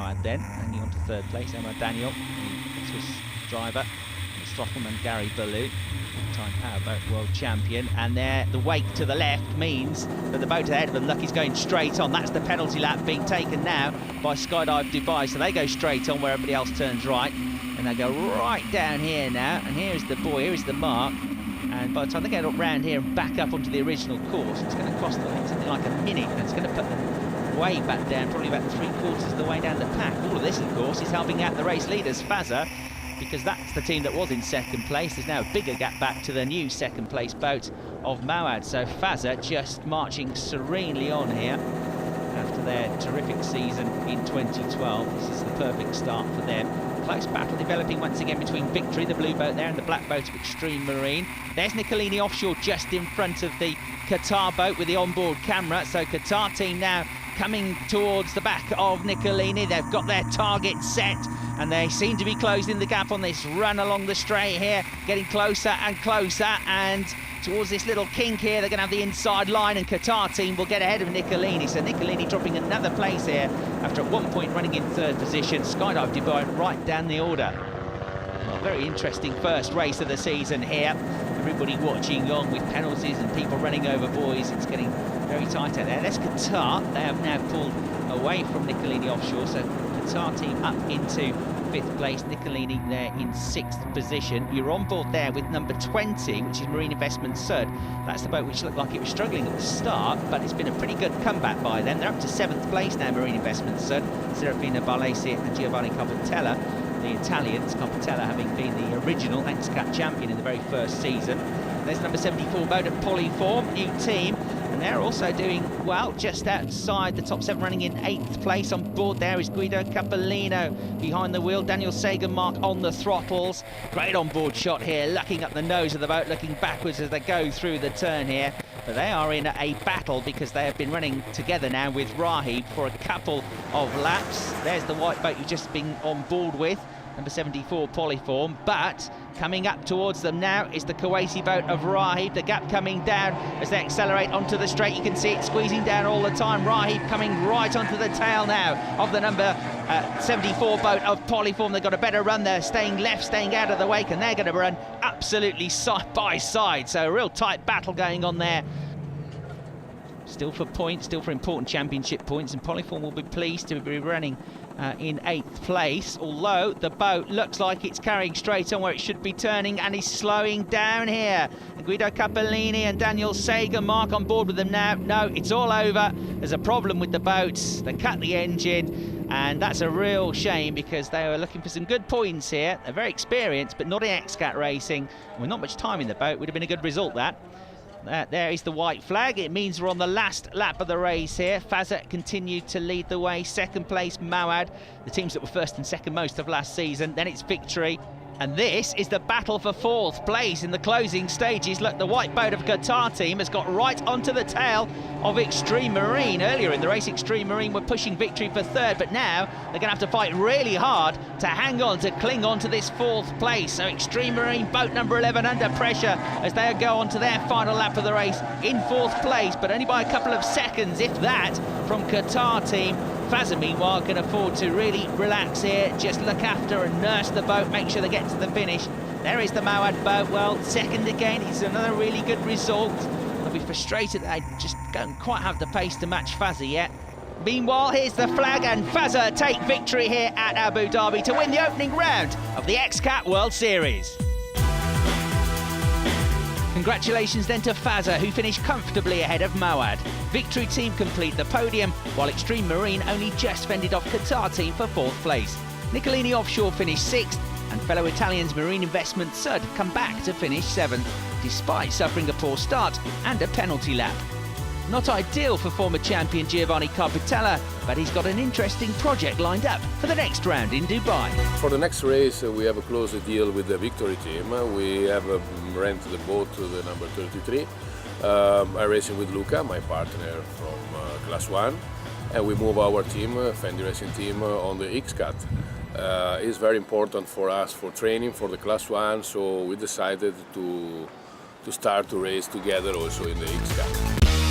Mawad then, hanging on to third place. Emma Daniel, the Swiss driver. Stoffman Gary Ballou, time powerboat world champion, and there the wake to the left means that the boat ahead of them, Lucky's going straight on. That's the penalty lap being taken now by Skydive Dubai, so they go straight on where everybody else turns right, and they go right down here now, and here's the buoy, here is the mark, and by the time they get up round here and back up onto the original course, it's going to cost them something like a minute, and it's going to put them way back down, probably about 3/4 of the way down the pack. All of this, of course, is helping out the race leaders, Fazza, because that's the team that was in second place. There's now a bigger gap back to the new second place boat of Mawad. So Fazza just marching serenely on here after their terrific season in 2012. This is the perfect start for them. Close battle developing once again between Victory, the blue boat there, and the black boat of Extreme Marine. There's Nicolini offshore just in front of the Qatar boat with the onboard camera. So Qatar team now coming towards the back of Nicolini. They've got their target set, and they seem to be closing the gap on this run along the straight here, getting closer and closer, and towards this little kink here, they're going to have the inside line, and Qatar team will get ahead of Nicolini. So Nicolini dropping another place here after at one point running in third position. Skydive Dubai right down the order. Well, very interesting first race of the season here. Everybody watching on with penalties and people running over buoys. It's getting very tight out there. There's Qatar. They have now pulled away from Nicolini offshore, so Qatar team up into 5th place, Nicolini there in 6th position. You're on board there with number 20, which is Marine Investment Sud. That's the boat which looked like it was struggling at the start, but it's been a pretty good comeback by them. They're up to 7th place now, Marine Investment Sud. Serafina Barlesi and Giovanni Carpentella, the Italians, Carpentella having been the original XCAT champion in the very first season. There's number 74 boat at Polyform, new team, and they're also doing well, just outside the top 7, running in 8th place. On board there is Guido Capolino behind the wheel, Daniel Sagermark on the throttles. Great on-board shot here, looking up the nose of the boat, looking backwards as they go through the turn here. But they are in a battle because they have been running together now with Rahib for a couple of laps. There's the white boat you've just been on board with, number 74 Polyform, but coming up towards them now is the Kuwaiti boat of Rahib. The gap coming down as they accelerate onto the straight. You can see it squeezing down all the time. Rahib coming right onto the tail now of the number 74 boat of Polyform. They've got a better run there, staying left, staying out of the wake, and they're going to run absolutely side by side. So a real tight battle going on there. Still for points, still for important championship points, and Polyform will be pleased to be running in 8th place, although the boat looks like it's carrying straight on where it should be turning and is slowing down here. Guido Capolini and Daniel Sagermark on board with them now. No, it's all over. There's a problem with the boat. They cut the engine, and that's a real shame because they were looking for some good points here. They're very experienced, but not in XCAT racing. With not much time in the boat, would have been a good result, that. There is the white flag. It means we're on the last lap of the race here. Fazza continued to lead the way. 2nd place, Mawad, the teams that were 1st and 2nd most of last season. Then it's Victory. And this is the battle for 4th place in the closing stages. Look, the white boat of Qatar team has got right onto the tail of Extreme Marine. Earlier in the race, Extreme Marine were pushing Victory for 3rd, but now they're going to have to fight really hard to hang on, to cling on to this 4th place. So Extreme Marine, boat number 11, under pressure as they go on to their final lap of the race in 4th place, but only by a couple of seconds, if that, from Qatar team. Fazza, meanwhile, can afford to really relax here, just look after and nurse the boat, make sure they get to the finish. There is the Mawad boat. Well, 2nd again, it's another really good result. They'll be frustrated that they just don't quite have the pace to match Fazza yet. Meanwhile, here's the flag, and Fazza take victory here at Abu Dhabi to win the opening round of the XCAT World Series. Congratulations then to Fazza, who finished comfortably ahead of Mawad. Victory team complete the podium, while Extreme Marine only just fended off Qatar team for 4th place. Nicolini Offshore finished 6th, and fellow Italians Marine Investment Sud come back to finish 7th, despite suffering a poor start and a penalty lap. Not ideal for former champion Giovanni Carpentella, but he's got an interesting project lined up for the next round in Dubai. For the next race, we have a close deal with the Victory team. We have rented the boat to the number 33. I'm racing with Luca, my partner from Class 1, and we move our team, Fendi Racing team, on the XCAT. It's very important for us for training for the Class 1, so we decided to start to race together also in the XCAT.